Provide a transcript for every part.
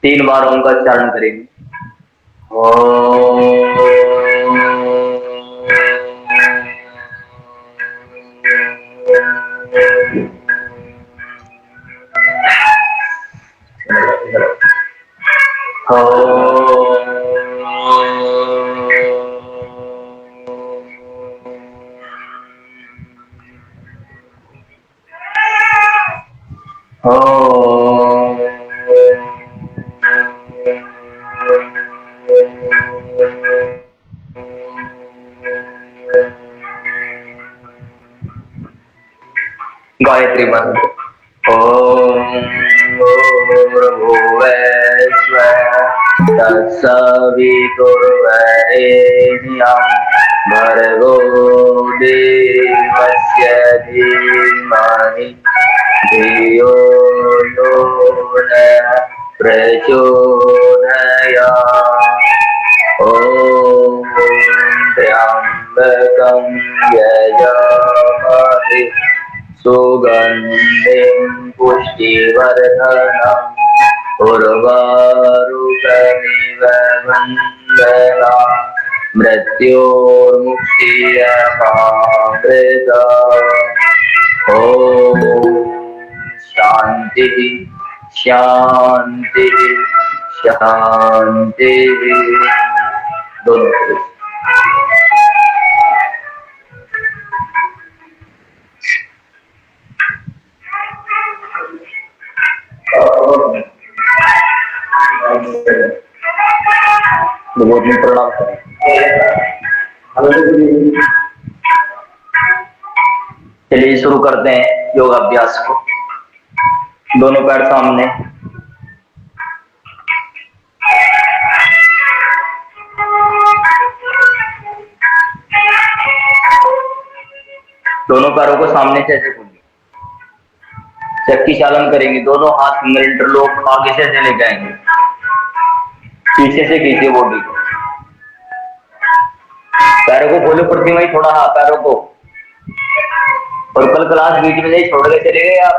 3 बार ओम का उच्चारण करेंगे। ओम गायत्री मंत्र। ओम भूर्भुवस्सुः तत्सवितुर्वरेण्यं भर्गो देवस्य धीमहि धियो यो नः प्रचोदयात्। ओम त्र्यंबकं यजामहे सुगन्धिं पुष्टिवर्धनम् उर्वारुकमिव बन्धनात् मृत्योर्मुक्षीयमामृतात्। ॐ शान्तिः शान्तिः शान्तिः। प्रणाम करें। चलिए शुरू करते हैं योगाभ्यास को। दोनों पैर सामने, दोनों पैरों को सामने से ऐसे खोलिए। चक्की चालन करेंगे। दोनों हाथ इंटरलॉक आगे से ऐसे लेके आएंगे, पीछे से खींचिए बॉडी को। पैरों को खोलो प्रतिमा ही थोड़ा, हाँ पैरों को। और कल क्लास बीच में नहीं छोड़ के चले गए आप।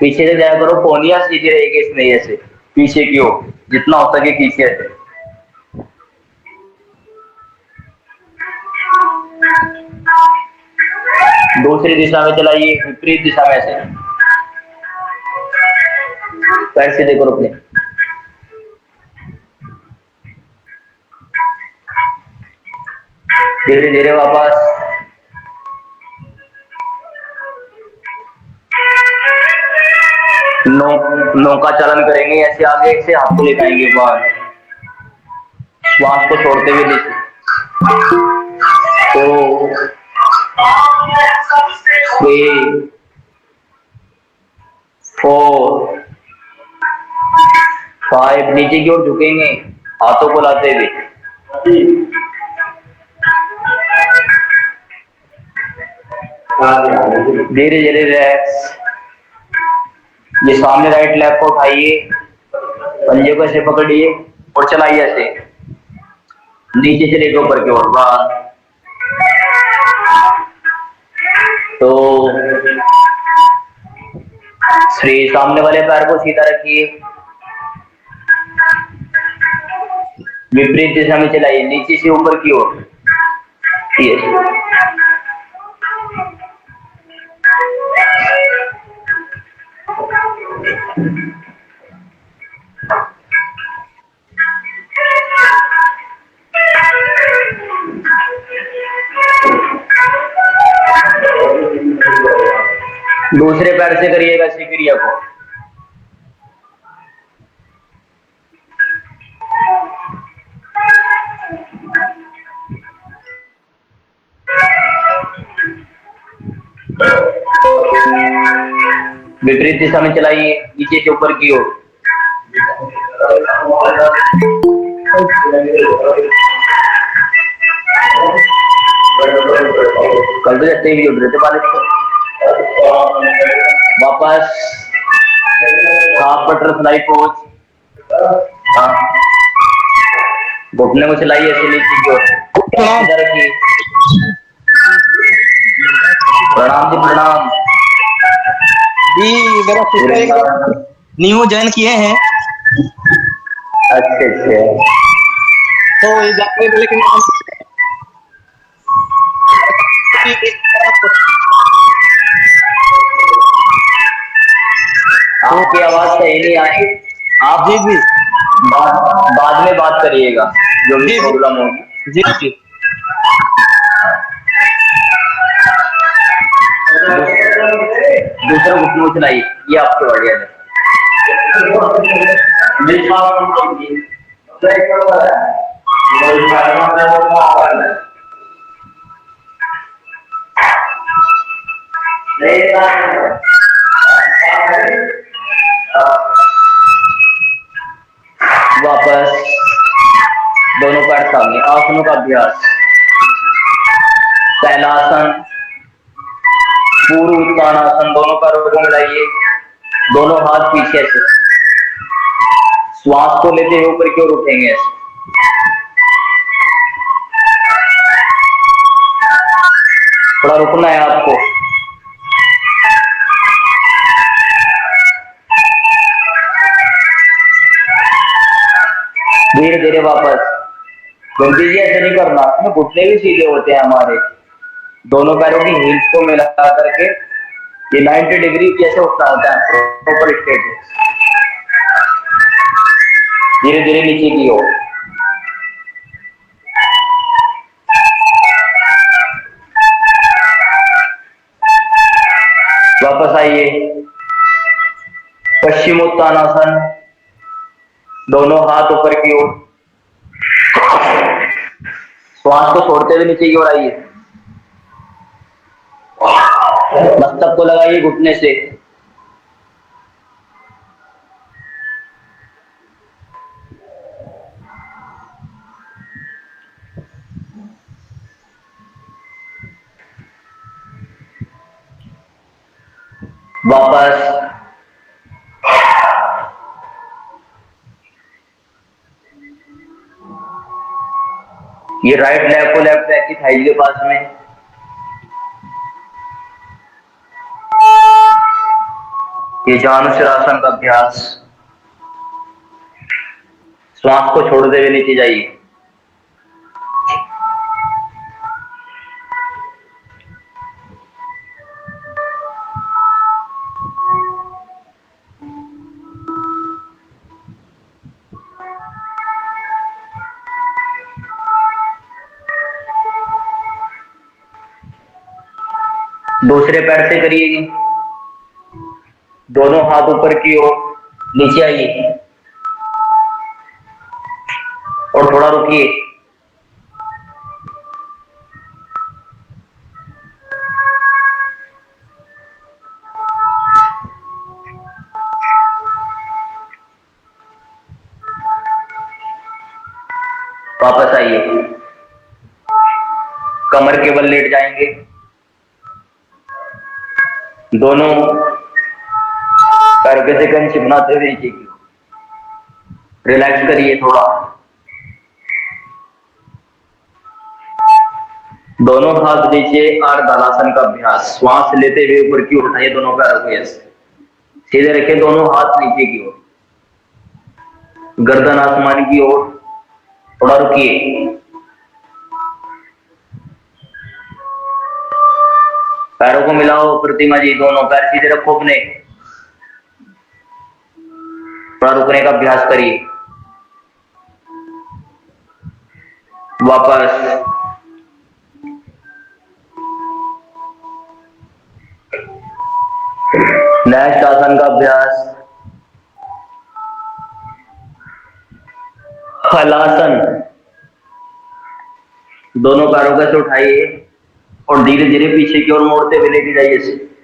पीछे से जाया करो, पोनिया सीधी रहेगी इसमें ऐसे पीछे की ओर, जितना हो सके पीछे से। दूसरी दिशा में चलाइए, विपरीत दिशा में से। पैर सीधे करो अपने। धीरे धीरे वापस। नौका चालन करेंगे, ऐसे आगे से हाथ को लेकर आएंगे बाहर, श्वास को छोड़ते हुए नीचे। तो 3 4 5 नीचे की ओर झुकेंगे, हाथों को लाते हुए। धीरे धीरे रिलैक्स। ये सामने राइट लेग को उठाइए, पंजे को ऐसे पकड़िए और चलाइए ऐसे नीचे चलेगा ऊपर की ओर। 1 2 3। सामने वाले पैर को सीधा रखिए, विपरीत दिशा में चलाइए, नीचे से ऊपर की ओर। दूसरे पैर से करिएगा इसी क्रिया को। विपरीत दिशा में चलाइए, नीचे से ऊपर की ओर। कल तो जैसे ही उठ रहे थे बारिश से। वापस हाफ बटरफ्लाई पोज। हाँ, घुटने को चलाइए ऐसे नीचे की ओर, रखिए। प्रणाम जी प्रणाम। जी मेरा पूरे सिस्टर साल- न्यू ज्वाइन किए हैं अच्छे अच्छे। तो ये जानने के लिए कि आपकी आवाज सही नहीं आ रही। आप जी जी बाद में बात करिएगा जो भी जी जी प्रॉब्लम होगी। जी जी दूसरा घुटनों चलाइए, ये आपके बढ़िया है। वापस दोनों पैर सामने, आसनों का अभ्यास। पहला आसन पूर्व उत्तानासन, दोनों पैरों को मिलाइए, दोनों हाथ पीछे से, श्वास को लेते हुए ऊपर की ओर उठेंगे ऐसे। थोड़ा रुकना है आपको। धीरे धीरे वापस। गलती जी ऐसे नहीं करना, इसमें घुटने भी सीधे होते हैं हमारे। दोनों पैरों की हील्स को मिला करके ये 90 डिग्री कैसे उठना होता है, प्रॉपर स्ट्रेट। धीरे धीरे नीचे की ओर। वापस आइए, पश्चिमोत्तानासन, दोनों हाथ ऊपर की ओर, श्वास को छोड़ते हुए नीचे की ओर आइए, मस्तक को लगाइए घुटने से। वापस ये राइट लेग को लेफ्ट लेग की थाई के पास में, ये जानुशिरासन का अभ्यास। श्वास को छोड़ते हुए नीचे जाइए। दूसरे पैर से करिए, दोनों हाथ ऊपर की ओर, नीचे आइए और थोड़ा रुकिए। वापस आइए, कमर के बल लेट जाएंगे, दोनों पैरों के सेकंड चिपनाते हुए नीचे की ओर। रिलैक्स करिए थोड़ा। दोनों हाथ नीचे, आर्धनासन का अभ्यास। श्वास लेते हुए ऊपर की ओर उठाइए दोनों पैरों को ऐसे, सीधे रखिए दोनों हाथ नीचे की ओर, गर्दन आसमान की ओर। थोड़ा रुकिए, पैरों को मिलाओ। प्रतिमा जी दोनों पैर सीधे रखो अपने, थोड़ा रुकने का अभ्यास करिए। वापस नेक्स्ट आसन का अभ्यास, हलासन। दोनों पैरों को ऐसे उठाइए और धीरे धीरे पीछे की ओर मोड़ते हुए लेके जाइए इसे।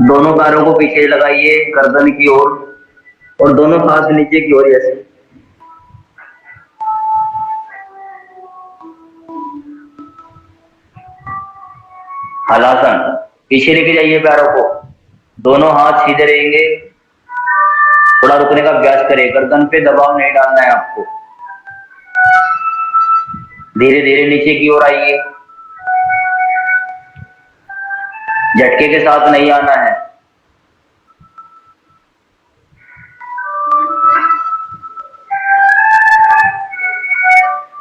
दोनों पैरों को पीछे लगाइए गर्दन की ओर और दोनों हाथ नीचे की ओर ऐसे। हलासन, पीछे लेके जाइए पैरों को, दोनों हाथ सीधे रहेंगे। थोड़ा रुकने का अभ्यास करें, गर्दन पे दबाव नहीं डालना है आपको। धीरे धीरे नीचे की ओर आइए, झटके के साथ नहीं आना है।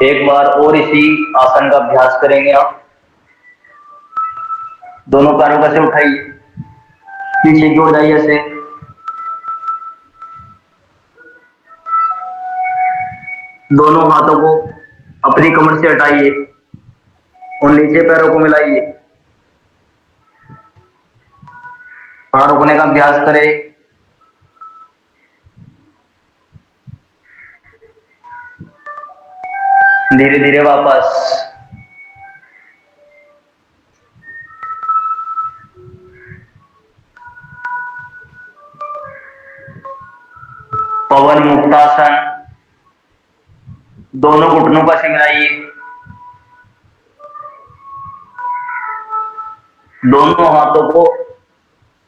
एक बार और इसी आसन का अभ्यास करेंगे आप। दोनों पैरों को ऐसे उठाइए, पीछे की ओर जाइए ऐसे। दोनों हाथों को अपनी कमर से हटाइए और नीचे पैरों को मिलाइए। थोड़ा रुकने का अभ्यास करें। धीरे धीरे वापस। पवन मुक्तासन। दोनों घुटनों का सिमराइए। दोनों हाथों को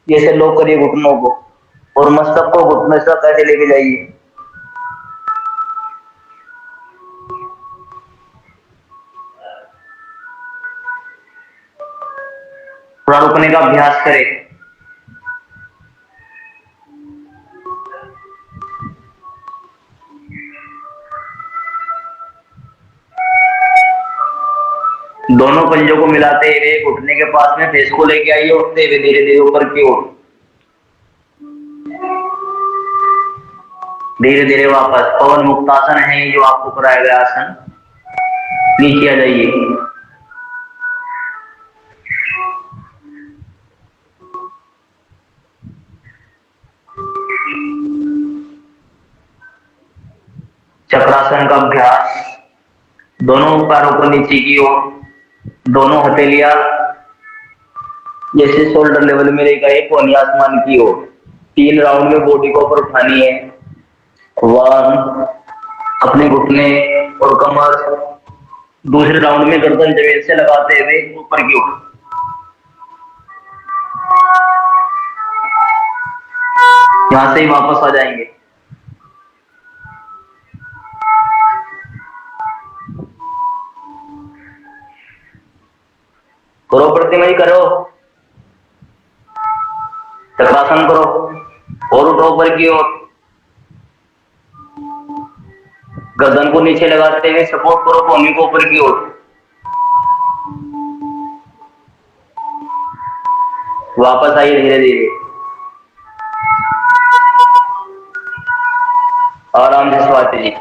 जैसे लॉक करिए घुटनों को और मस्तक को घुटने से ऐसे लेके जाइए। थोड़ा रुकने का अभ्यास करें। दोनों पंजों को मिलाते हुए घुटने के पास में फेस को लेके आइए, उठते हुए धीरे धीरे ऊपर की ओर। धीरे धीरे वापस। पवन मुक्तासन है ये जो आपको कराया गया आसन। नीचे आ जाइए। चक्रासन का अभ्यास। दोनों पैरों को नीचे की ओर, दोनों हथेलियां जैसे शोल्डर लेवल में लेकर एक कोहनी आसमान की ओर। 3 राउंड में बॉडी को ऊपर उठानी है। 1, अपने घुटने और कमर। दूसरे राउंड में गर्दन जमीन से लगाते हुए ऊपर की ओर। यहां से ही वापस आ जाएंगे। करो प्रतिमा जी, करो। चक्रासन करो और उठो ऊपर की ओर। गर्दन को नीचे लगाते हुए सपोर्ट करो कोहनी को ऊपर की ओर। वापस आइए धीरे धीरे। आराम से स्वाति जी।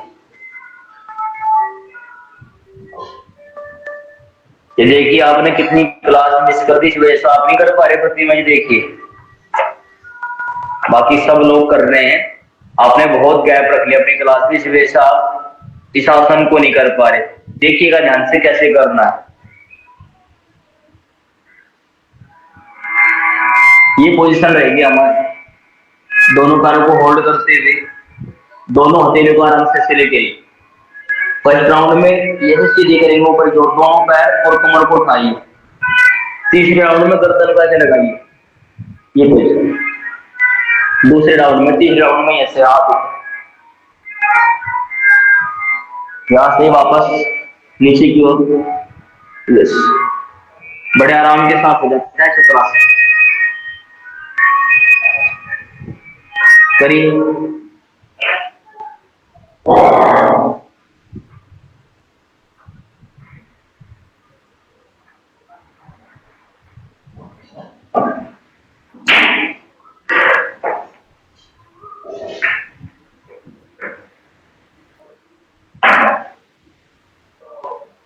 ये देखिए आपने कितनी क्लास मिस कर दी, इस वजह से आप नहीं कर पा रहे प्रतिमा जी। देखिए बाकी सब लोग कर रहे हैं, आपने बहुत गैप रख लिया अपनी क्लास में, इस वजह से आप इस आसन को नहीं कर पा रहे। देखिएगा ध्यान से कैसे करना है। ये पोजीशन रहेगी हमारी। दोनों पैरों को होल्ड करते हुए दोनों हथेलियों को आराम से लेके फर्स्ट राउंड में यही सीधी करेंगे ऊपर की ओर। दोनों पैर और कमर को उठाइए। तीसरे राउंड में गर्दन को ऐसे लगाइए, ये पोजीशन। दूसरे राउंड में, तीसरे राउंड में ऐसे आप यहां से वापस नीचे की ओर। बड़े आराम के साथ हो जाता है चक्रासन। करिए।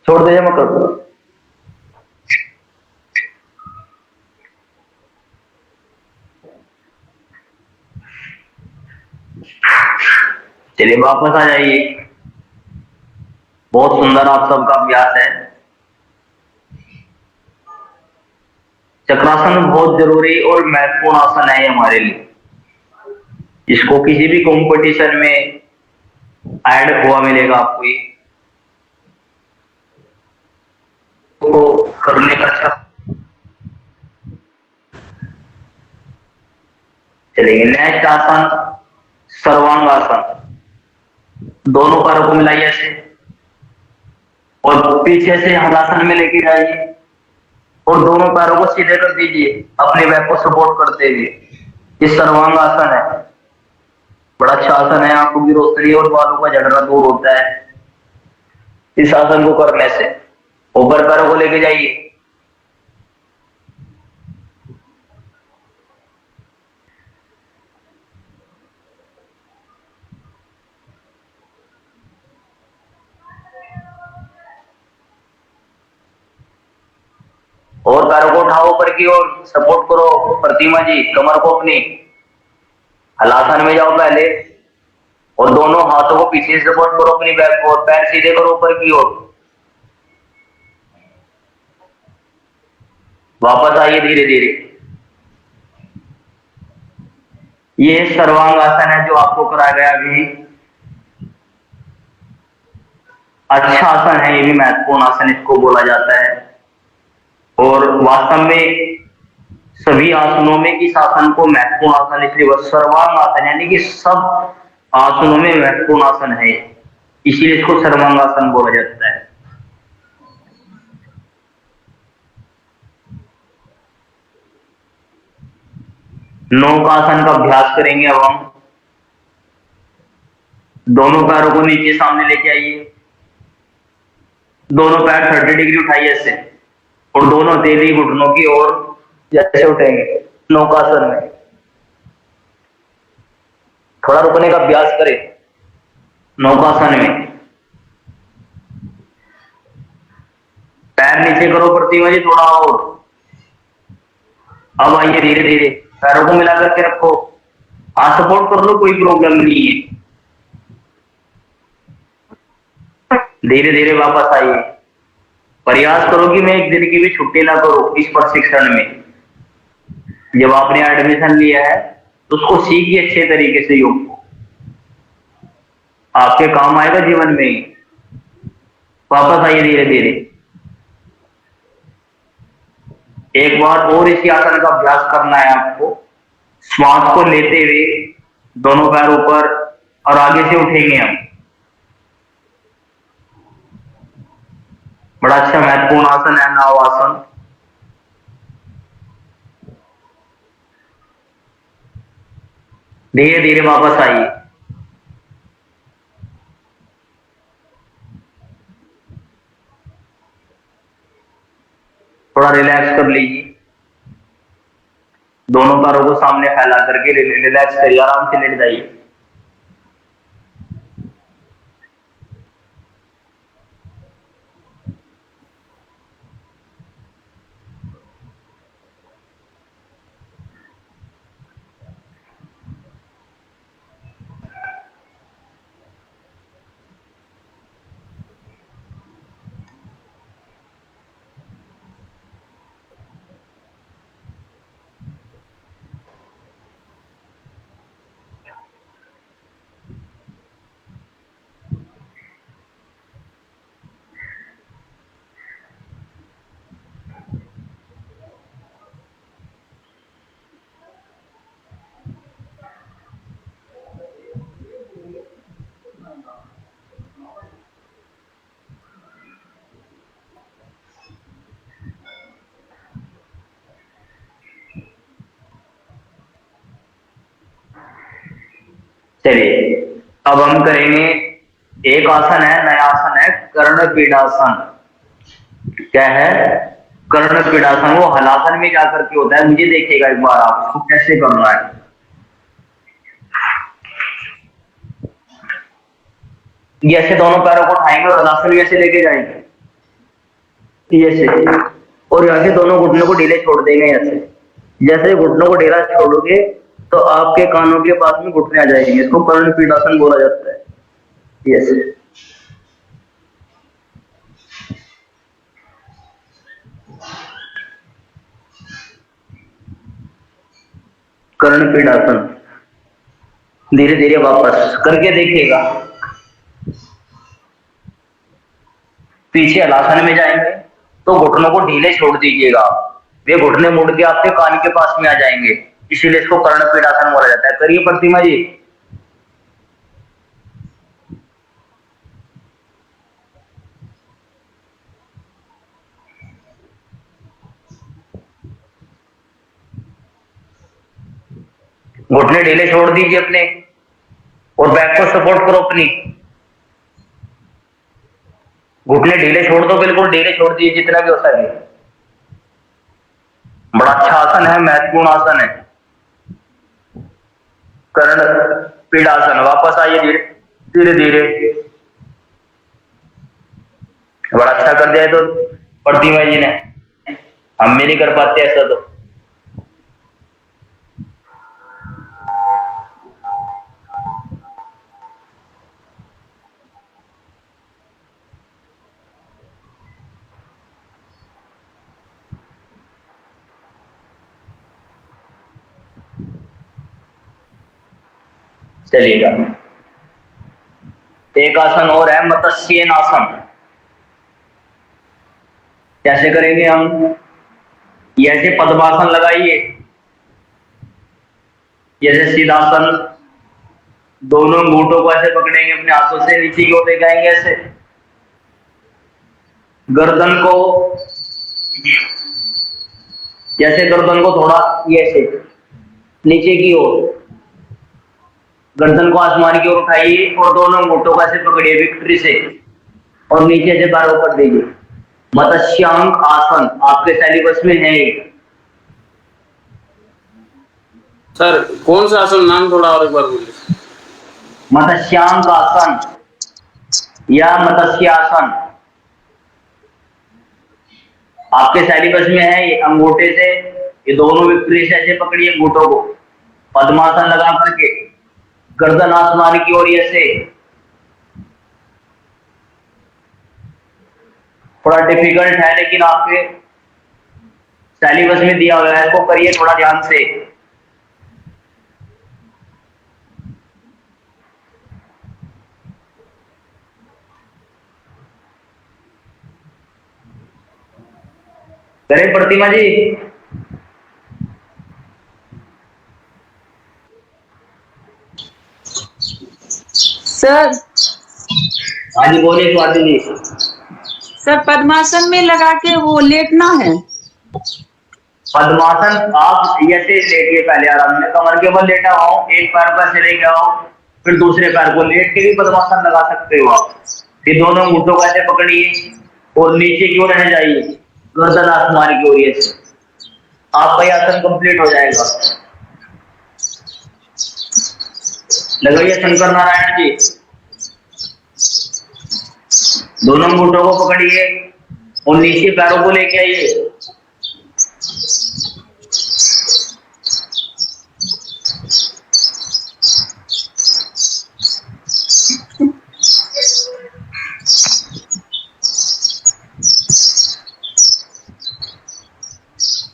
छोड़ दीजिए, मैं कर दूं। चलिए वापस आ जाइए। बहुत सुंदर आप सबका अभ्यास है। चक्रासन बहुत जरूरी और महत्वपूर्ण आसन है हमारे लिए। इसको किसी भी कंपटीशन में ऐड हुआ मिलेगा आपको। ये तो करने का अच्छा। चलिए नेक्स्ट आसन सर्वांगासन। दोनों पैरों को मिलाइए ऐसे और पीछे से हलासन में लेके जाइए और दोनों पैरों को सीधे कर दीजिए अपने बैक को सपोर्ट करते हुए। ये सर्वांग आसन है, बड़ा अच्छा आसन है। आंखों की रोशनी और बालों का झड़ना दूर होता है इस आसन को करने से। ऊपर पैरों को लेके जाइए। और पैरों को उठाओ ऊपर की ओर, सपोर्ट करो प्रतिमा जी कमर को अपनी। हलासन में जाओ पहले और दोनों हाथों को पीछे से सपोर्ट करो अपनी बैक को, और पैर सीधे करो ऊपर की ओर। वापस आइए धीरे धीरे। ये सर्वांग आसन है जो आपको कराया गया अभी। अच्छा आसन है, ये भी महत्वपूर्ण आसन इसको बोला जाता है। और वास्तव में सभी आसनों में इस आसन को महत्वपूर्ण आसन इसलिए सर्वांग आसन, यानी कि सब आसनों में महत्वपूर्ण आसन है, इसीलिए इसको सर्वांग आसन बोला जाता है। नौकासन का अभ्यास करेंगे अब हम। दोनों पैरों को नीचे सामने लेके आइए, दोनों पैर 30 डिग्री उठाइए ऐसे, और दोनों हथेली घुटनों की ओर जैसे उठेंगे नौकासन में। थोड़ा रुकने का अभ्यास करें नौकासन में। पैर नीचे करो प्रतिमा जी थोड़ा और। अब आइए धीरे धीरे पैरों को मिला करके रखो, हाथ सपोर्ट कर लो, कोई प्रॉब्लम नहीं है। धीरे धीरे वापस आइए। प्रयास करो कि मैं एक दिन की भी छुट्टी ना करूं इस प्रशिक्षण में। जब आपने एडमिशन लिया है तो उसको सीखिए अच्छे तरीके से, योग को आपके काम आएगा जीवन में ही। वापस आइए धीरे धीरे। एक बार और इसी आसन का अभ्यास करना है आपको। श्वास को लेते हुए दोनों पैर ऊपर और आगे से उठेंगे हम। बड़ा अच्छा महत्वपूर्ण आसन है नाव आसन। धीरे धीरे वापस आइए। थोड़ा रिलैक्स कर लीजिए, दोनों पैरों को सामने फैला करके रिलैक्स करिए, आराम से लेट जाइए। चलिए अब हम करेंगे एक आसन है, नया आसन है कर्ण पीडासन। क्या है? कर्ण पीडासन। वो हलासन में जाकर के होता है, मुझे देखिएगा एक बार आप इसको कैसे करना है। ये ऐसे दोनों पैरों को उठाएंगे और हलासन में ऐसे लेके जाएंगे ये ऐसे, और यहाँ से दोनों घुटनों को ढीले छोड़ देंगे ऐसे। जैसे घुटनों को ढीला छोड़ोगे तो आपके कानों के पास में घुटने आ जाएंगे, इसको कर्ण पीडासन बोला जाता है। यस, कर्ण पीडासन। धीरे धीरे वापस करके देखिएगा। पीछे हलासन में जाएंगे तो घुटनों को ढीले छोड़ दीजिएगा, वे घुटने मुड़ के आपके कान के पास में आ जाएंगे, इसीलिए इसको कर्ण पीडासन बोला जाता है। करिए प्रतिमा जी। घुटने ढीले छोड़ दीजिए अपने और बैक को सपोर्ट करो अपनी। घुटने ढीले छोड़ दो, बिल्कुल ढीले छोड़ दीजिए जितना भी हो सके। बड़ा अच्छा आसन है, महत्वपूर्ण आसन है, कर्ण पीड़ासन। वापस आइए धीरे धीरे धीरे। बड़ा अच्छा कर दिया है तो प्रतिमा जी ने, हम भी नहीं कर पाते ऐसा तो। चलिएगा, एक आसन और है मत्स्येन आसन। कैसे करेंगे हम? ऐसे पद्मासन लगाइए, जैसे सीधासन, दोनों अंगूठों को ऐसे पकड़ेंगे अपने हाथों से, नीचे की ओर लेके आएंगे ऐसे। गर्दन को, जैसे गर्दन को थोड़ा ये ऐसे नीचे की ओर, गर्दन को आसमान की ओर उठाइए और दोनों अंगूठों को ऐसे पकड़िए विक्ट्री से और नीचे से पैरों कर दीजिए। मत्स्यांक आसन आपके सिलेबस में है। सर कौन सा आसन, नाम थोड़ा और एक बार बोलिए। मत्स्यांक आसन या मत्स्य आसन आपके सिलेबस में है। ये अंगूठे से, ये दोनों विक्ट्री से ऐसे पकड़िए अंगूठों को, पद्मासन लगा करके गर्दन आसमान की ओर ऐसे। थोड़ा डिफिकल्ट है लेकिन आपके सिलेबस में दिया हुआ है, इसको करिए थोड़ा ध्यान से। करें प्रतिमा जी? सर हाँ जी बोलिए स्वाति जी। सर पद्मासन में लगा के वो लेटना है। पद्मासन आप ऐसे लेटिए पहले आराम से, कमर के बल लेटा हो, एक पैर पर ऐसे लेके आओ, फिर दूसरे पैर को लेट के भी पद्मासन लगा सकते हो आप। फिर दोनों मुट्ठों को ऐसे पकड़िए और नीचे की ओर रह जाइए, गर्दन आसमान की ओर ऐसे। आपका ये आसन कंप्लीट हो जाएगा। लगाइए शंकर नारायण जी। दोनों मुट्ठों को पकड़िए और नीचे पैरों को लेके आइए।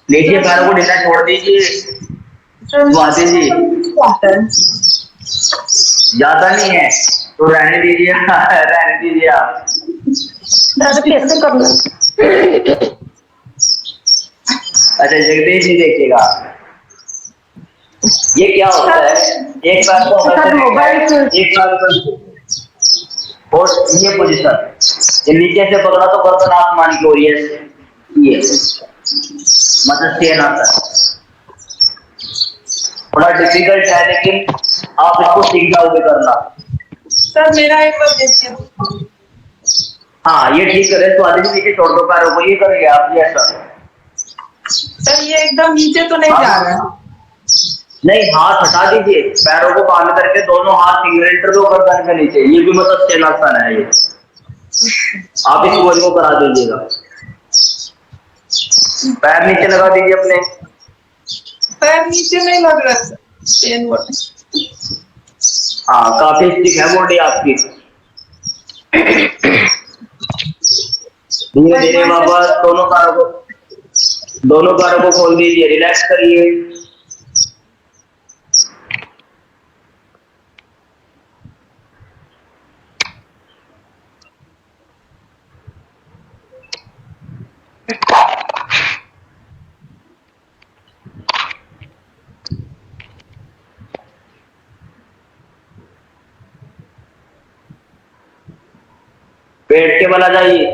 नीचे पैरों को ढीला छोड़ दीजिए। स्वाति जी ज्यादा नहीं है तो रहने दीजिए, रहने दीजिए आप। कैसे करना? अच्छा जगदीश जी देखिएगा, ये क्या होता है, एक पैर को एक पैर और ये पोजीशन, ये नीचे से पकड़ा तो गर्दन आसमान की ओर, ये मत्स्य आसन। थोड़ा डिफिकल्ट है लेकिन आप इसको सीख जाओगे करना। सर मेरा एक बार देखिए। हाँ ये ठीक करे, तो आधे नीचे छोड़ दो पैरों को, ये करेंगे आप ये ऐसा। सर ये एकदम नीचे तो नहीं जा रहा है। नहीं, हाथ हटा दीजिए, पैरों को बांध करके दोनों हाथ फिंगर दो गर्दन के नीचे, ये भी मत्स्य आसन है। ये आप इस गोल को करा दीजिएगा। पैर नीचे लगा दीजिए अपने। पैर नीचे नहीं लग रहा सर। हाँ काफी स्टिक है बॉडी आपकी। धीरे धीरे वापस दोनों पैरों को खोल दीजिए, रिलैक्स करिए। पेट के बल आ जाइए,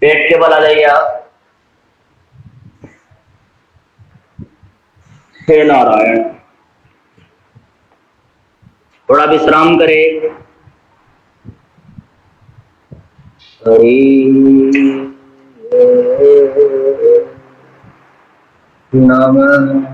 पेट के बल आ जाइए आप। हे नारायण। थोड़ा विश्राम करें। हरि नमः।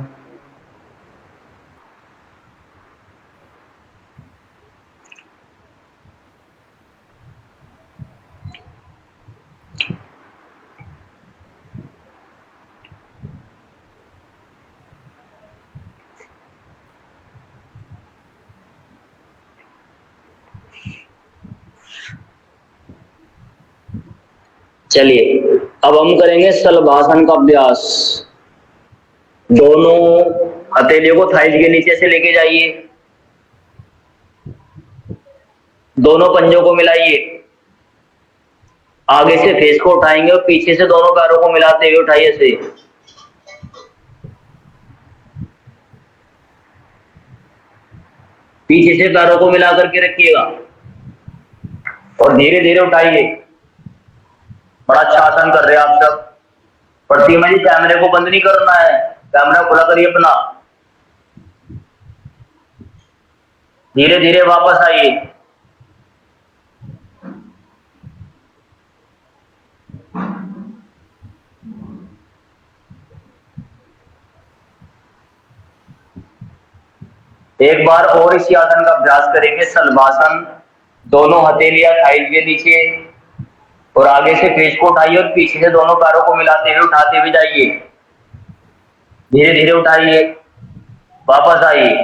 चलिए अब हम करेंगे शलभासन का अभ्यास। दोनों हथेलियों को थाइज के नीचे से लेके जाइए, दोनों पंजों को मिलाइए, आगे से फेस को उठाएंगे और पीछे से दोनों पैरों को मिलाते हुए उठाइए से। पीछे से पैरों को मिला करके रखिएगा और धीरे धीरे उठाइए। बड़ा अच्छा आसन कर रहे हैं आप सब। प्रतिमा जी कैमरे को बंद नहीं करना है, कैमरा खुला करिए अपना। धीरे धीरे वापस आइए। एक बार और इसी आसन का अभ्यास करेंगे, शलभासन। दोनों हथेलियां थाइज के नीचे और आगे से पेट को उठाइए और पीछे से दोनों पैरों को मिलाते हुए उठाते हुए जाइए। धीरे धीरे उठाइए, वापस आइए।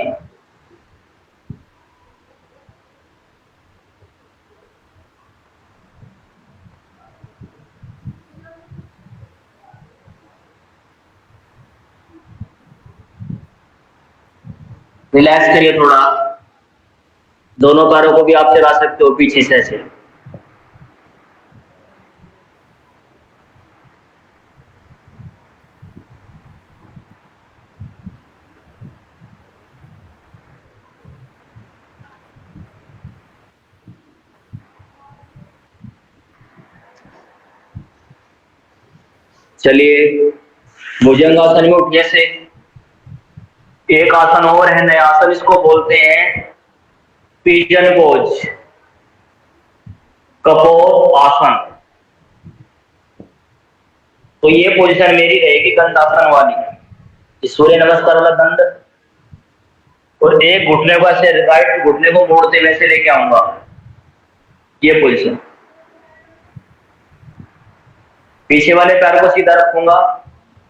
रिलैक्स करिए थोड़ा। दोनों पैरों को भी आप चला सकते हो पीछे से ऐसे। चलिए भुजंगासन में उठिए से। एक आसन और है, नया आसन, इसको बोलते हैं पिजन पोज, कपोत आसन। तो ये पोजीशन मेरी रहेगी दंडासन वाली, सूर्य नमस्कार वाला दंड। और एक घुटने को ऐसे राइट घुटने को मोड़ते हुए से लेके आऊंगा, ये पोजीशन। पीछे वाले पैर को सीधा रखूंगा,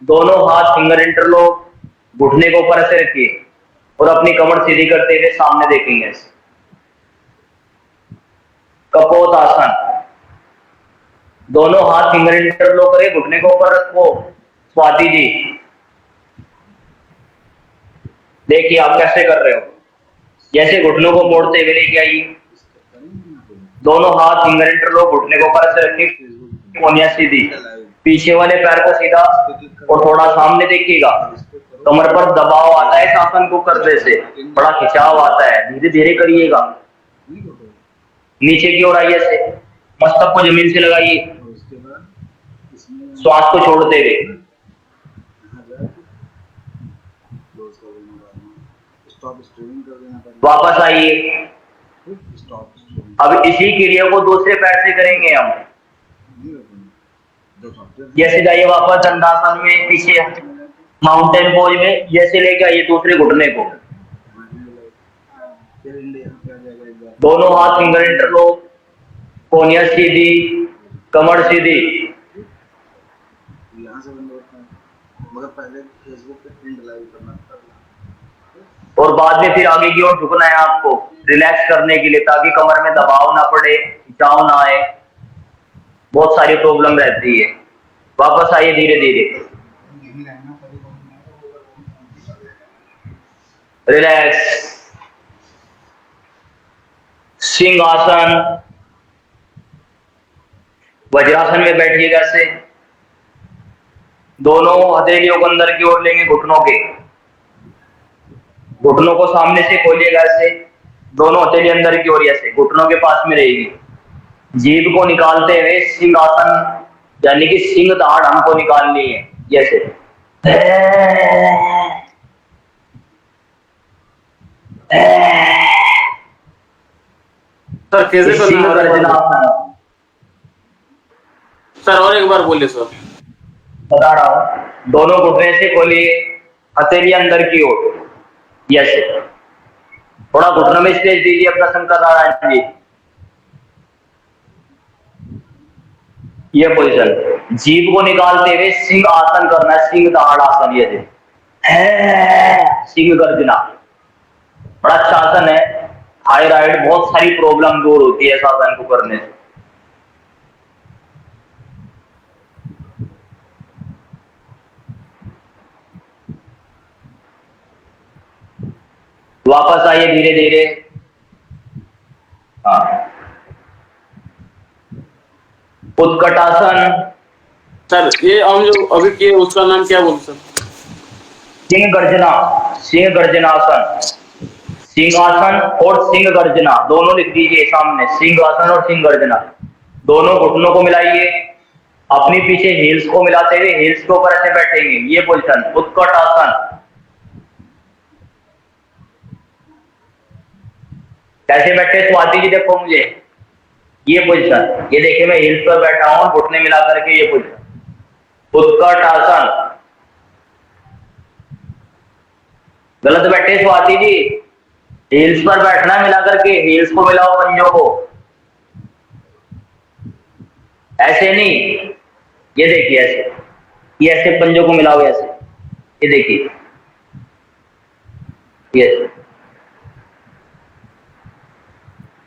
दोनों हाथ फिंगर इंटरलॉक, घुटने को ऊपर ऐसे रखिए और अपनी कमर सीधी करते हुए सामने देखेंगे। कपोत आसन। दोनों हाथ फिंगर इंटरलॉक करें, घुटने को ऊपर रखो। स्वाति जी देखिए आप कैसे कर रहे हो। जैसे घुटनों को मोड़ते हुए लेके आइए, दोनों हाथ फिंगर इंटरलॉक, घुटने को ऊपर ऐसे रखिए, कोनिया सीधी। पीछे वाले पैर को सीधा और थोड़ा सामने देखिएगा। कमर पर दबाव आता है, आसन को करने से बड़ा खिंचाव आता है। धीरे धीरे करिएगा। नीचे की ओर आइए से, मस्तक को जमीन से लगाइए, श्वास को छोड़ते हुए। वापस आइए। अब इसी क्रिया को दूसरे पैर से करेंगे हम। जैसे जाइए वापस दंडासन में, पीछे माउंटेन पोज में, जैसे लेके आइए दूसरे घुटने को। दोनों हाथ फिंगर इंटरलॉक, कोनिया सीधी, कमर सीधी। और बाद में फिर आगे की ओर झुकना है आपको, रिलैक्स करने के लिए, ताकि कमर में दबाव ना पड़े, खिंचाव ना आए। बहुत सारी प्रॉब्लम रहती है। वापस आइए धीरे धीरे, रिलैक्स। सिंहासन, वज्रासन में बैठिएगा से। दोनों हथेलियों को अंदर की ओर लेंगे, घुटनों के, घुटनों को सामने से खोलिएगा ऐसे। दोनों हथेली अंदर की ओर ऐसे घुटनों के पास में रहेगी। जीभ को निकालते हुए सिंहासन, यानी कि सिंह दाढ़ हमको निकालनी है, जैसे। सर कैसे करना सिंह है? और एक गर्जना बार- आसन। सर और एक बार बोलिए सर। बता रहा हूं, दोनों घुटने से खोलिए, हथेली अंदर की ओर, यस। थोड़ा घुटनों में स्पेस दीजिए अपना शंकर नारायण जी। ये पोजीशन, जीभ को निकालते हुए सिंह आसन करना है, सिंह दहाड़ आसन। ये सिंह गर्जना बड़ा अच्छा आसन है। थायराइड, बहुत सारी प्रॉब्लम दूर होती है इस आसन को करने से। वापस आइए धीरे धीरे। हाँ, उत्कटासन, सर ये हम जो अभी किए उसका नाम क्या बोलते सर? सिंह गर्जना, सिंह गर्जनासन। सिंहासन और सिंह गर्जना दोनों लिख दीजिए सामने, सिंहासन और सिंह गर्जना। दोनों घुटनों को मिलाइए, अपनी पीछे हील्स को मिलाते हुए हील्स के ऊपर ऐसे बैठेंगे। ये पोजीशन उत्कट आसन। कैसे बैठे स्वाति जी देखो मुझे, ये पोजीशन, ये देखिए मैं हील्स पर बैठा हूं, घुटने मिला करके, ये पोजीशन उत्कट आसन। गलत बैठे स्वाति जी, हील्स पर बैठना मिला करके, हील्स को मिलाओ पंजों को, ऐसे नहीं। ये देखिए ऐसे, ये ऐसे पंजों को मिलाओ ऐसे, ये देखिए, ये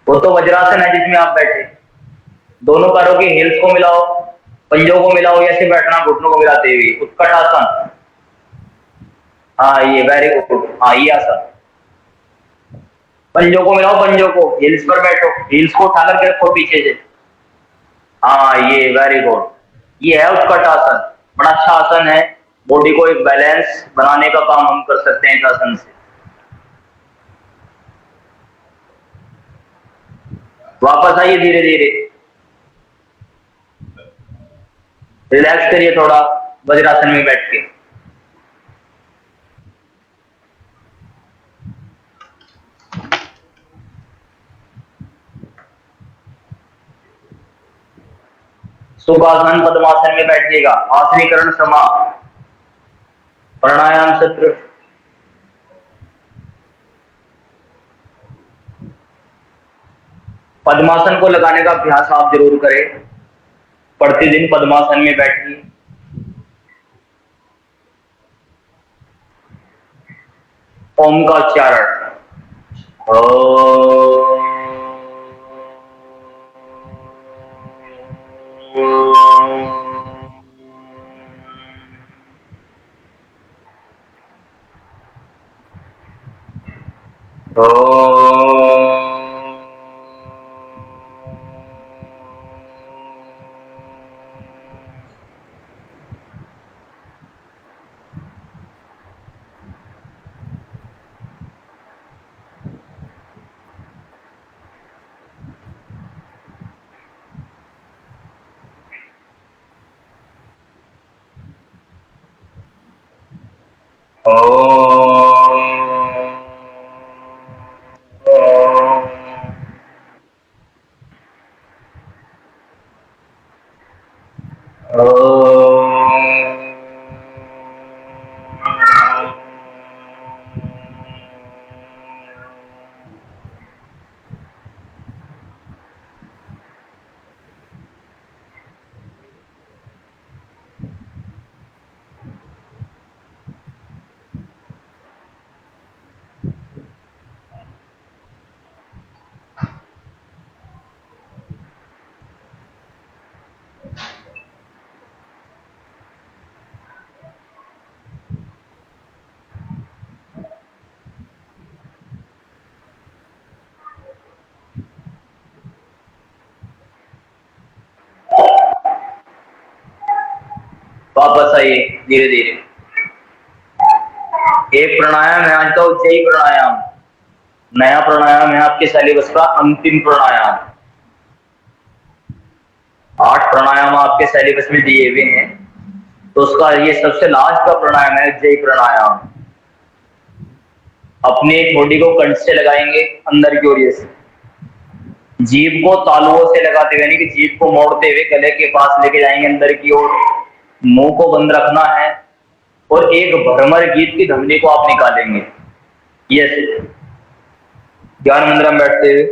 वो तो वज्रासन है जिसमें आप बैठे। दोनों पैरों की हील्स को मिलाओ, पंजों को मिलाओ, ऐसे बैठना घुटनों को मिलाते हुए, उत्कट आसन। हाँ ये वेरी गुड, हाँ ये आसन। पंजों को मिलाओ, पंजों को, हील्स पर बैठो, हील्स को उठा करके रखो पीछे से। हाँ ये वेरी गुड, ये है उत्कट आसन। बड़ा अच्छा आसन है, बॉडी को एक बैलेंस बनाने का काम हम कर सकते हैं इस आसन से। वापस आइए धीरे धीरे, रिलैक्स करिए थोड़ा वज्रासन में बैठ के। सुखासन पद्मासन में बैठिएगा, आसनीकरण समा, प्राणायाम सत्र। पद्मासन को लगाने का अभ्यास आप जरूर करें, प्रतिदिन पद्मासन में बैठिए। ओम का उच्चारण, वापस आइए धीरे धीरे। एक प्राणायाम है आज का, उज्जयी प्राणायाम, नया प्राणायाम है आपके सिलेबस का, अंतिम प्राणायाम। 8 प्राणायाम आपके सिलेबस में दिए हुए हैं, तो उसका ये सबसे लास्ट का प्राणायाम है, उज्जयी प्राणायाम। अपने ठोड़ी को कंठ से लगाएंगे अंदर की ओर से, जीभ को तालुओं से लगाते हुए यानी कि जीभ को मोड़ते हुए गले के पास लेके जाएंगे अंदर की ओर, मुंह को बंद रखना है और एक भ्रमर गीत की ध्वनि को आप निकालेंगे। यस, ज्ञान मुद्रा में बैठते हुए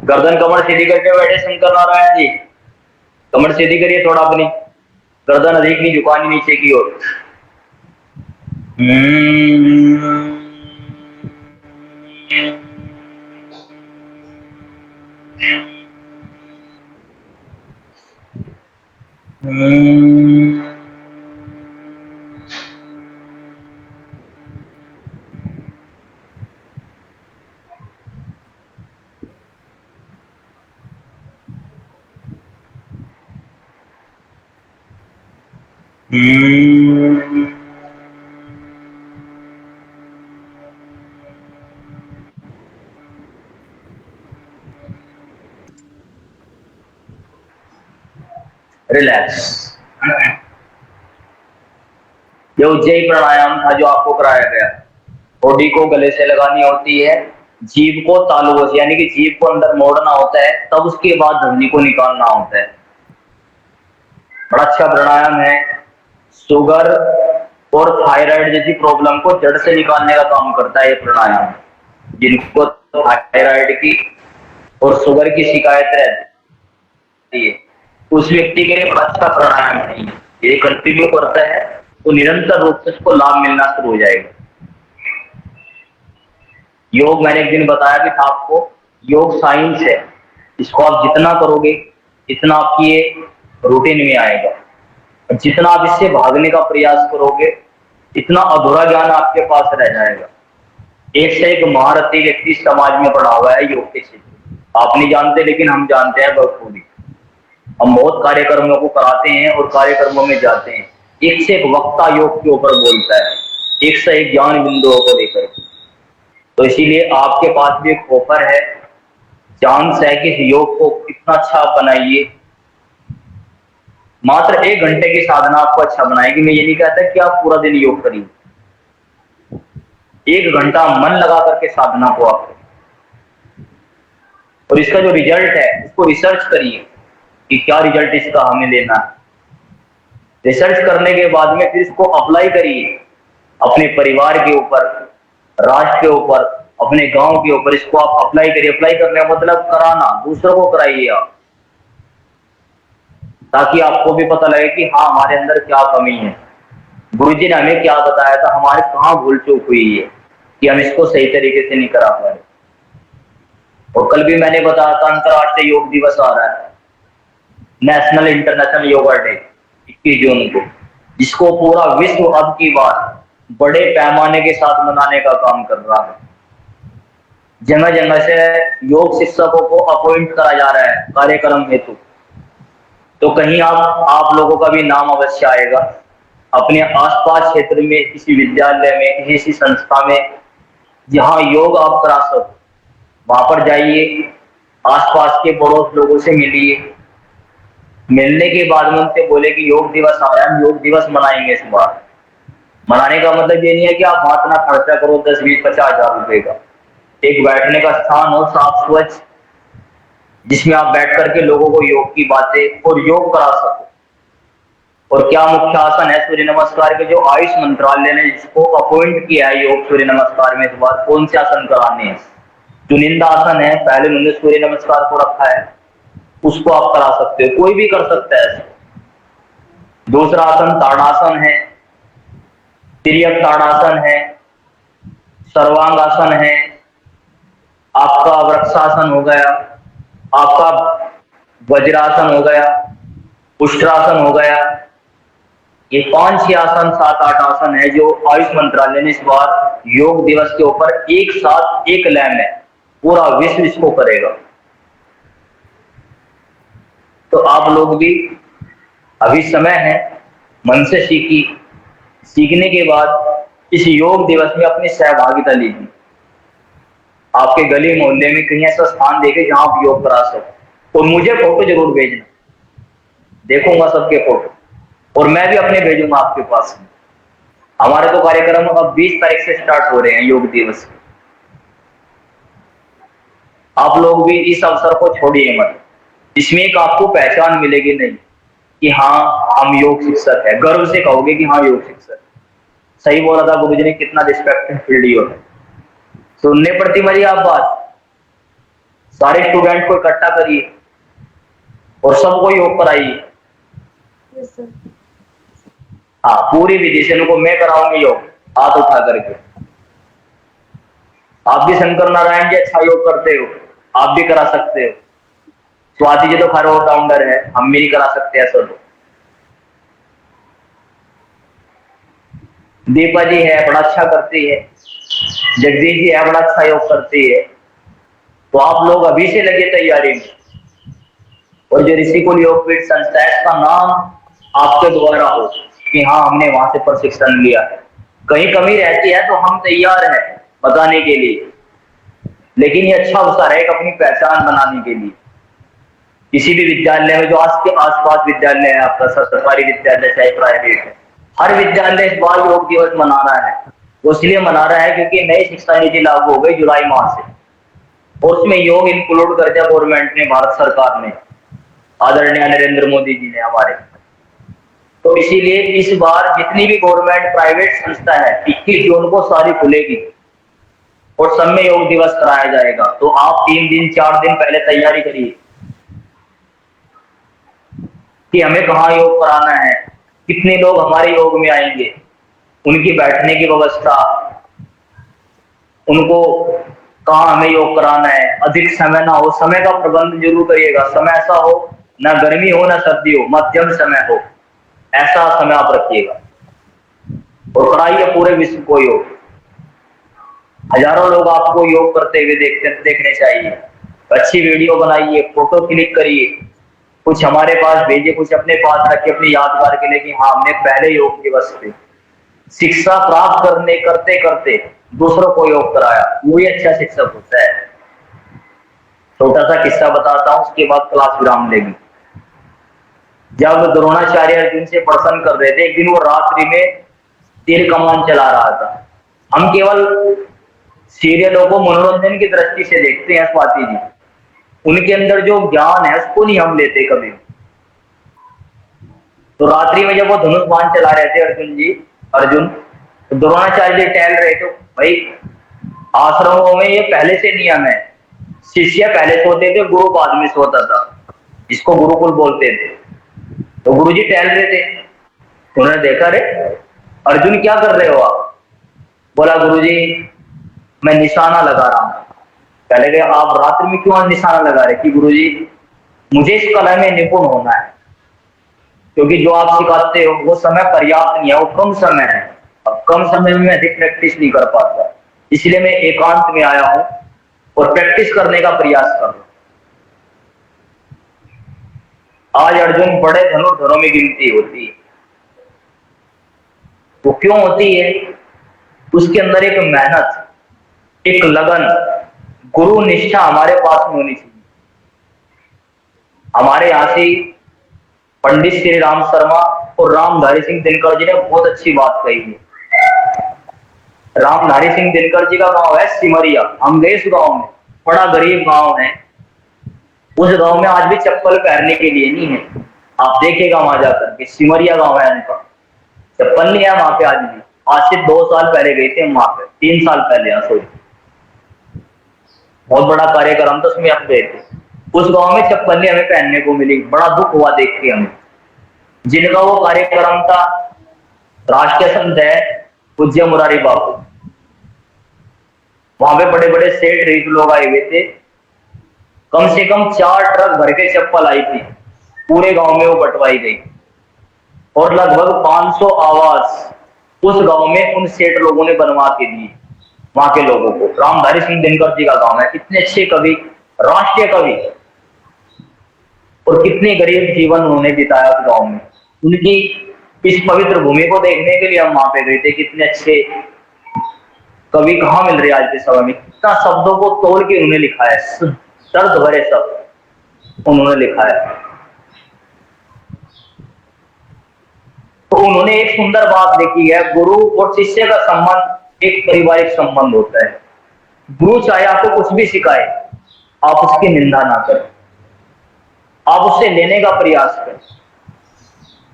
गर्दन कमर सीधी करके बैठे शंकर नारायण जी, कमर सीधी करिए थोड़ा, अपनी गर्दन अधिक नहीं झुकानी नीचे की ओर। रिलैक्स। ये उज्जयी प्राणायाम था जो आपको कराया गया। बॉडी को गले से लगानी होती है, जीभ को तालुओं से यानी कि जीभ को अंदर मोड़ना होता है, तब उसके बाद ध्वनि को निकालना होता है। बड़ा अच्छा प्राणायाम है। शुगर और थायराइड जैसी प्रॉब्लम को जड़ से निकालने का काम करता है ये प्राणायाम। जिनको थायराइड की और शुगर की शिकायत रहती है उस व्यक्ति के लिए बड़ा अच्छा प्राणायाम है। ये कंटिन्यू करता है तो निरंतर रूप से उसको लाभ मिलना शुरू हो जाएगा। योग मैंने एक दिन बताया भी था आपको, योग साइंस है। इसको आप जितना करोगे इतना आपकी ये रूटीन में आएगा, और जितना आप इससे भागने का प्रयास करोगे इतना अधूरा ज्ञान आपके पास रह जाएगा। एक से एक महारथी व्यक्ति समाज में पड़ा हुआ है योग के क्षेत्र, आप नहीं जानते लेकिन हम जानते हैं बखूबी। हम बहुत कार्यक्रमों को कराते हैं और कार्यक्रमों में जाते हैं, एक से एक वक्ता योग के ऊपर बोलता है, एक से एक ज्ञान बिंदुओं को लेकर। तो इसीलिए आपके पास भी एक ऑफर है, चांस है कि इस योग को कितना अच्छा बनाइए। मात्र 1 घंटे की साधना आपको अच्छा बनाएगी। मैं ये नहीं कहता कि आप पूरा दिन योग करिए, 1 घंटा मन लगा करके साधना को आप करिए, और इसका जो रिजल्ट है उसको रिसर्च करिए कि क्या रिजल्ट इसका हमें लेना है। रिसर्च करने के बाद में फिर इसको अप्लाई करिए अपने परिवार के ऊपर, राष्ट्र के ऊपर, अपने गांव के ऊपर। इसको आप अप्लाई करिए। अप्लाई करने का मतलब कराना, दूसरों को कराइए आप, ताकि आपको भी पता लगे कि हाँ हमारे अंदर क्या कमी है, गुरुजी ने हमें क्या बताया था, हमारे कहाँ भूल चूक हुई है कि हम इसको सही तरीके से नहीं करा पा रहे। और कल भी मैंने बताया था अंतर्राष्ट्रीय योग दिवस आ रहा है, नेशनल इंटरनेशनल योगा डे 21 जून को, जिसको पूरा विश्व अब की बार बड़े पैमाने के साथ मनाने का काम कर रहा है। जगह जगह से योग शिक्षकों को अपॉइंट करा जा रहा है कार्यक्रम हेतु। तो कहीं आप लोगों का भी नाम अवश्य आएगा। अपने आसपास क्षेत्र में किसी विद्यालय में, किसी संस्था में जहां योग आप करा सको वहां पर जाइए, आसपास के पड़ोस लोगों से मिलिए। मिलने के बाद में उनसे बोले कि योग दिवस आ रहा है, योग दिवस मनाएंगे इस बार। मनाने का मतलब ये नहीं है कि आप हाथ ना खर्चा करो 10, 20, 50 हजार रुपए का। एक बैठने का स्थान हो साफ स्वच्छ, जिसमें आप बैठ करके लोगों को योग की बातें और योग करा सको। और क्या मुख्य आसन है सूर्य नमस्कार के, जो आयुष मंत्रालय ने जिसको अपॉइंट किया है योग सूर्य नमस्कार में, इस बार कौन से आसन कराने हैं। चुनिंदा आसन है, पहले उन्होंने सूर्य नमस्कार को रखा है, उसको आप करा सकते हो, कोई भी कर सकता है। दूसरा आसन ताड़ासन है, तिर्यक ताड़ासन है, सर्वांगासन है, आपका वृक्षासन हो गया, आपका वज्रासन हो गया, उष्ट्रासन हो गया। ये 5-6 आसन, 7-8 आसन है जो आयुष मंत्रालय ने इस बार योग दिवस के ऊपर एक साथ एक लय में पूरा विश्व इसको करेगा। तो आप लोग भी अभी समय है, मन से सीखने के बाद इस योग दिवस में अपनी सहभागिता लीजिए। आपके गली मोहल्ले में कहीं ऐसा स्थान देखे जहां आप योग करा सको, और मुझे फोटो जरूर भेजना, देखूंगा सबके फोटो, और मैं भी अपने भेजूंगा आपके पास। हमारे तो कार्यक्रम अब 20 तारीख से स्टार्ट हो रहे हैं योग दिवस। आप लोग भी इस अवसर को छोड़िए मत, इसमें एक आपको पहचान मिलेगी नहीं कि हाँ हम योग शिक्षक है, गर्व से कहोगे कि हाँ योग शिक्षक। सही बोला था गुरुजी ने, कितना रिस्पेक्टेड वीडियो है। सुनने पड़ती मरी आप बात, सारे स्टूडेंट को इकट्ठा करिए और सबको योग कराइए। हाँ, पूरी विधि से उनको मैं कराऊंगी योग, हाथ उठा करके। आप भी शंकर नारायण जी अच्छा योग करते हो, आप भी करा सकते हो। स्वाति जी तो खैर ऑलराउंडर है, हम भी नहीं करा सकते ऐसा तो। दीपा जी है, बड़ा अच्छा करती है। जगदीश जी है, बड़ा अच्छा योग करती है। तो आप लोग अभी से लगे तैयारी में, और जो ऋषिकुल योगपीठ संस्था है इसका नाम आपके द्वारा हो कि हाँ हमने वहां से प्रशिक्षण लिया। कहीं कमी रहती है तो हम तैयार हैं बताने के लिए, लेकिन ये अच्छा अवसर है एक अपनी पहचान बनाने के लिए। किसी भी विद्यालय में, जो आज के आसपास विद्यालय है आपका, सरकारी विद्यालय चाहे प्राइवेट है, हर विद्यालय इस बार योग दिवस मना रहा है। वो इसलिए मना रहा है क्योंकि नई शिक्षा नीति लागू हो गई जुलाई माह से, और उसमें योग इंक्लूड कर दिया गवर्नमेंट ने, भारत सरकार ने, आदरणीय नरेंद्र मोदी जी ने हमारे। तो इसीलिए इस बार जितनी भी गवर्नमेंट प्राइवेट संस्था है 21 जून को सारी खुलेगी और सब में योग दिवस कराया जाएगा। तो आप 3 दिन 4 दिन पहले तैयारी करिए कि हमें कहाँ योग कराना है, कितने लोग हमारे योग में आएंगे, उनकी बैठने की व्यवस्था, उनको कहाँ हमें योग कराना है। अधिक समय ना हो, समय का प्रबंध जरूर करिएगा। समय ऐसा हो, ना गर्मी हो ना सर्दी हो, मध्यम समय हो, ऐसा समय आप रखिएगा और कराइए पूरे विश्व को योग। हजारों लोग आपको योग करते हुए देखने चाहिए। अच्छी वीडियो बनाइए, फोटो क्लिक करिए, कुछ हमारे पास भेजिए, कुछ अपने पास रखिए अपनी यादगार के लिए कि हाँ हमने पहले योग दिवस पे शिक्षा प्राप्त करते करते दूसरों को योग कराया, वही अच्छा शिक्षक होता है। छोटा सा किस्सा बताता हूँ, उसके बाद क्लास विराम लेगी। जब द्रोणाचार्य अर्जुन से प्रश्न कर रहे थे, एक दिन वो रात्रि में तीर कमान चला रहा था। हम केवल सीरियलों को मनोरंजन की दृष्टि से देखते हैं स्वाति जी, उनके अंदर जो ज्ञान है उसको नहीं हम लेते कभी। तो रात्रि में जब वो धनुष बाण चला रहे थे अर्जुन, तो द्रोणाचार्य जी टहल रहे। तो भाई आश्रमों में ये पहले से नियम है, शिष्य पहले सोते थे, गुरु बाद में सोता था, जिसको गुरुकुल बोलते थे। तो गुरुजी टहल रहे थे, उन्होंने देखा, रे अर्जुन क्या कर रहे हो आप? बोला गुरुजी मैं निशाना लगा रहा हूं। पहले गए, आप रात्रि में क्यों निशाना लगा रहे? कि गुरुजी मुझे इस कला में निपुण होना है, क्योंकि जो आप सिखाते हो वो समय पर्याप्त नहीं है, वो कम समय है। अब कम समय में मैं अधिक प्रैक्टिस नहीं कर पाता, इसलिए मैं एकांत में आया हूं और प्रैक्टिस करने का प्रयास कर रहा हूं। आज अर्जुन बड़े धनुर्धरों में गिनती होती है। वो क्यों होती है? उसके अंदर एक मेहनत, एक लगन, गुरु निष्ठा हमारे पास में होनी चाहिए। हमारे यहाँ से पंडित श्री राम शर्मा और रामधारी सिंह दिनकर जी ने बहुत अच्छी बात कही है। रामधारी सिंह दिनकर जी का गांव है सिमरिया। हम गए उस गांव में, बड़ा गरीब गांव है। उस गांव में आज भी चप्पल पहनने के लिए नहीं है। आप देखिएगा वहां जाकर के, सिमरिया गांव है उनका, चप्पल नहीं है वहां पे आज भी। आज से 2 साल पहले गए थे वहां पे, 3 साल पहले, सॉरी, बहुत बड़ा कार्यक्रम था, उसमें हम गए थे। उस गांव में चप्पल हमें पहनने को मिली, बड़ा दुख हुआ देख के हमें। जिनका वो कार्यक्रम था राष्ट्रीय संत है पूज्य मुरारी बापू, वहां पे बड़े बड़े सेठ रीत लोग आए हुए थे। कम से कम 4 ट्रक भर के चप्पल आई थी, पूरे गांव में वो बंटवाई गई, और लगभग 500 आवास उस गांव में उन सेठ लोगों ने बनवा के दिए वहां के लोगों को। रामधारी सिंह दिनकर जी का गांव है, कितने अच्छे कवि, राष्ट्रीय कवि, और कितने गरीब जीवन उन्होंने बिताया उस गांव में। उनकी इस पवित्र भूमि को देखने के लिए हम वहां पे गए थे। कितने अच्छे कवि कहाँ मिल रहे हैं आज के समय में, कितना शब्दों को तोड़ के उन्होंने लिखा है, दर्द भरे शब्द उन्होंने लिखा है। तो उन्होंने एक सुंदर बात लिखी है, गुरु और शिष्य का संबंध एक पारिवारिक संबंध होता है। गुरु चाहे आपको कुछ भी सिखाए, आप उसकी निंदा ना करें, आप उससे लेने का प्रयास करें।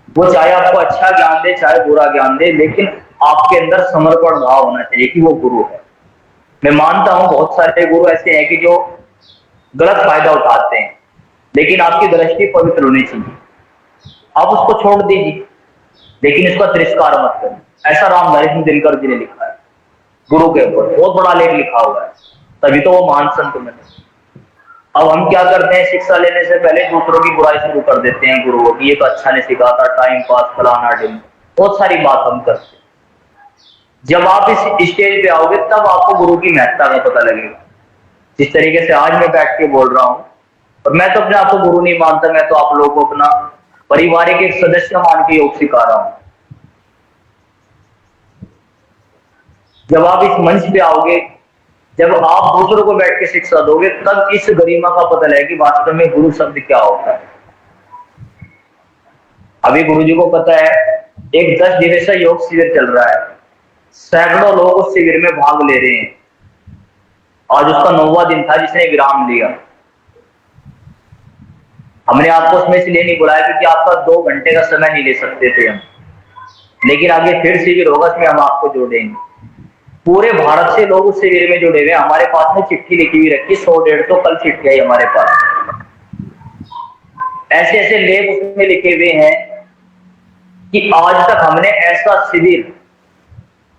वो चाहे आपको अच्छा ज्ञान दे चाहे बुरा ज्ञान दे, लेकिन आपके अंदर समर्पण भाव होना चाहिए कि वो गुरु है। मैं मानता हूं बहुत सारे गुरु ऐसे हैं कि जो गलत फायदा उठाते हैं, लेकिन आपकी दृष्टि पवित्र होनी चाहिए। आप उसको छोड़ दीजिए, लेकिन इसका तिरस्कार मत करें। ऐसा रामधारी सिंह दिनकर जी ने लिखा है गुरु के ऊपर, बहुत बड़ा लेख लिखा हुआ है, तभी तो वो महान संत बने। अब हम क्या करते हैं, शिक्षा लेने से पहले दूसरों की बुराई शुरू कर देते हैं गुरुओं की, ये तो अच्छा नहीं सिखाता, टाइम पास फलाना ढिल, बहुत सारी बात हम करते हैं। जब आप इस स्टेज पे आओगे तब आपको गुरु की महत्ता का पता लगेगा। जिस तरीके से आज मैं बैठ के बोल रहा हूं, और मैं तो अपने आप को गुरु नहीं मानता, मैं तो आप लोगों को अपना पारिवारिक एक सदस्य मान के योग सिखा रहा हूं। जब आप इस मंच पे आओगे, जब आप दूसरों को बैठ के शिक्षा दोगे, तब इस गरिमा का पता लगेगा कि वास्तव में गुरु शब्द क्या होता है। अभी गुरु जी को पता है एक 10 दिवसीय योग शिविर चल रहा है, सैकड़ों लोग उस शिविर में भाग ले रहे हैं। आज उसका 9वां दिन था जिसने विराम लिया। हमने आपको उसमें इसलिए नहीं बुलाया क्योंकि आपका 2 घंटे का समय नहीं ले सकते थे हम, लेकिन आगे फिर शिविर होगा, उसमें हम आपको जोड़ेंगे। पूरे भारत से लोग उस शिविर में जुड़े हुए। हमारे पास में चिट्ठी लिखी हुई रखी, 100-150 कल चिट्ठी आई हमारे पास। ऐसे ऐसे लेख उसमें लिखे हुए हैं कि आज तक हमने ऐसा शिविर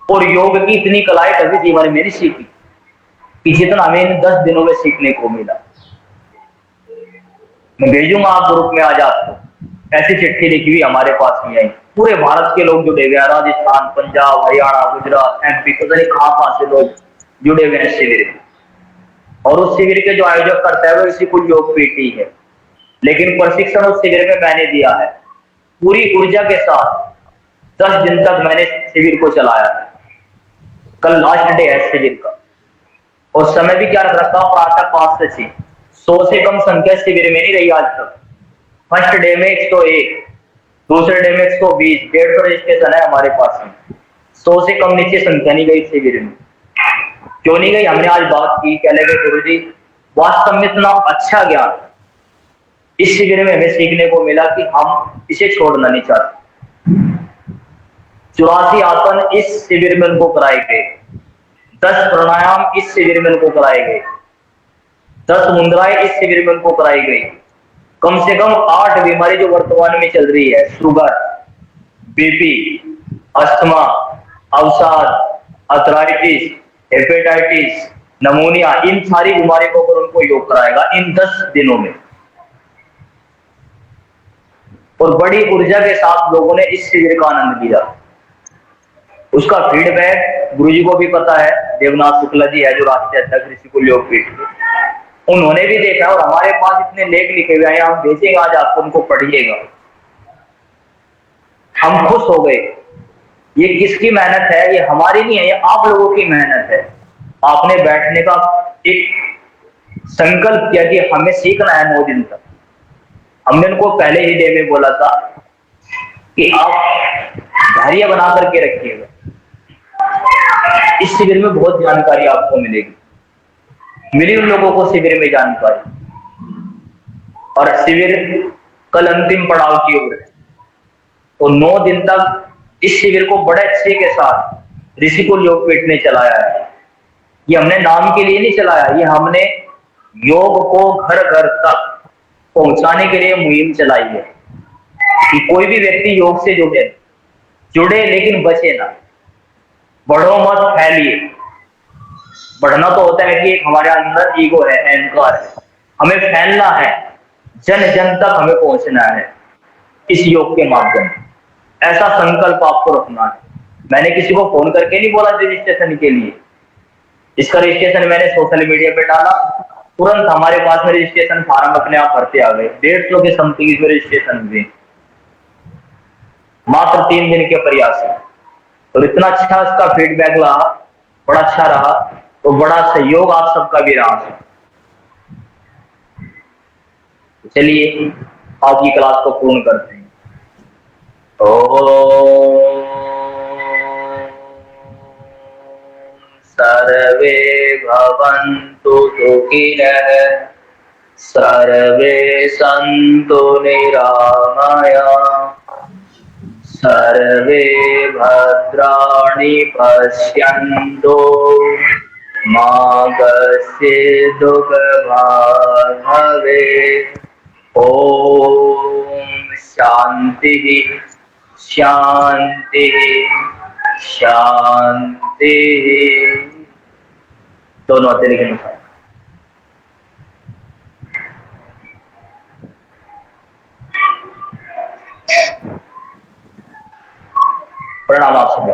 और योग की इतनी कलाएं कभी जीवन में नहीं सीखी कि जितना हमें इन 10 दिनों में सीखने को मिला। मैं भेजूंगा आप ग्रुप में, आज आपको ऐसी चिट्ठी लिखी हुई हमारे पास में आई। पूरे भारत के लोग जुड़े हुए हैं, राजस्थान, पंजाब, हरियाणा, गुजरात, एमपी, पता नहीं कहां से लोग जुड़े हुए हैं शिविर में। और उस शिविर के जो आयोजक करता है वो इसी कुल योग पीटी है, लेकिन प्रशिक्षण उस शिविर में मैंने दिया है। पूरी ऊर्जा के साथ 10 दिन तक मैंने शिविर को चलाया है। कल लास्ट डे है शिविर का, और समय भी क्या रख रखा, प्रातः 5 से 6। 100 से कम संख्या शिविर में नहीं रही आज तक। फर्स्ट डे में 101, दूसरे डे में 120, 150 रजिस्ट्रेशन है हमारे पास में। 100 से कम नीचे संख्या नहीं गई शिविर में। क्यों नहीं गई, हमने आज बात की, कह लगे गुरु जी वास्तव में इतना अच्छा ज्ञान इस शिविर में हमें सीखने को मिला कि हम इसे छोड़ना नहीं चाहते। 84 आसन इस शिविर में उनको कराए गए, 10 प्राणायाम इस शिविर में उनको कराए गए, 10 मुद्राएं इस शिविर में उनको कराई गई। कम से कम 8 बीमारी जो वर्तमान में चल रही है, शुगर, बीपी, अस्थमा, अवसाद, अर्थराइटिस, हेपेटाइटिस, नमोनिया, इन सारी बीमारियों को उनको योग कराएगा इन 10 दिनों में। और बड़ी ऊर्जा के साथ लोगों ने इस शिविर का आनंद लिया। उसका फीडबैक गुरुजी को भी पता है, देवनाथ शुक्ला जी है जो राष्ट्रीय अध्यक्ष ऋषिकुल योगपीठ के, उन्होंने भी देखा। और हमारे पास इतने लेख लिखे हुए हैं, हम भेजेंगे आज आपको, उनको पढ़िएगा। हम खुश हो गए। ये किसकी मेहनत है, ये हमारी नहीं है, ये आप लोगों की मेहनत है। आपने बैठने का एक संकल्प किया कि हमें सीखना है 9 दिन तक। हमने उनको पहले ही डे में बोला था कि आप धैर्य बना करके रखिएगा, इस शिविर में बहुत जानकारी आपको मिलेगी। मिली उन लोगों को शिविर में जानकारी, और शिविर कल अंतिम पड़ाव की ओर है। तो 9 दिन तक इस शिविर को बड़े अच्छे के साथ ऋषिकुल योगपीठ ने चलाया है। ये हमने नाम के लिए नहीं चलाया, ये हमने योग को घर घर तक पहुंचाने के लिए मुहिम चलाई है कि कोई भी व्यक्ति योग से जुड़े लेकिन बचे ना, बढ़ो मत, फैलिए। बढ़ना तो होता है कि एक हमारे अंदर ईगो है, अहंकार है, हमें फैलना है, जन जन तक हमें पहुंचना है इस योग के माध्यम से। ऐसा संकल्प आपको रखना है। मैंने किसी को फोन करके नहीं बोला रजिस्ट्रेशन के लिए, इसका रजिस्ट्रेशन मैंने सोशल मीडिया पे डाला, तुरंत हमारे पास में रजिस्ट्रेशन फार्म अपने आप भरते आ गए। 150 के समथिंग इसमें रजिस्ट्रेशन हुए। मात्र 3 दिन के प्रयास से। और इतना अच्छा इसका फीडबैक रहा, बड़ा अच्छा रहा, तो बड़ा सहयोग आप सबका भी रहा। चलिए आज की क्लास को पूर्ण करते हैं। ओम सर्वे भवन्तु सुखिनः, सर्वे सन्तु निरामयाः, सर्वे भद्राणि पश्यन्तु, मा कश्चित् दुःखभाग् भवेत्। ओम शांति शांति शांति। दोनों हाथ लिखे अनुसार प्रणाम आप सभी।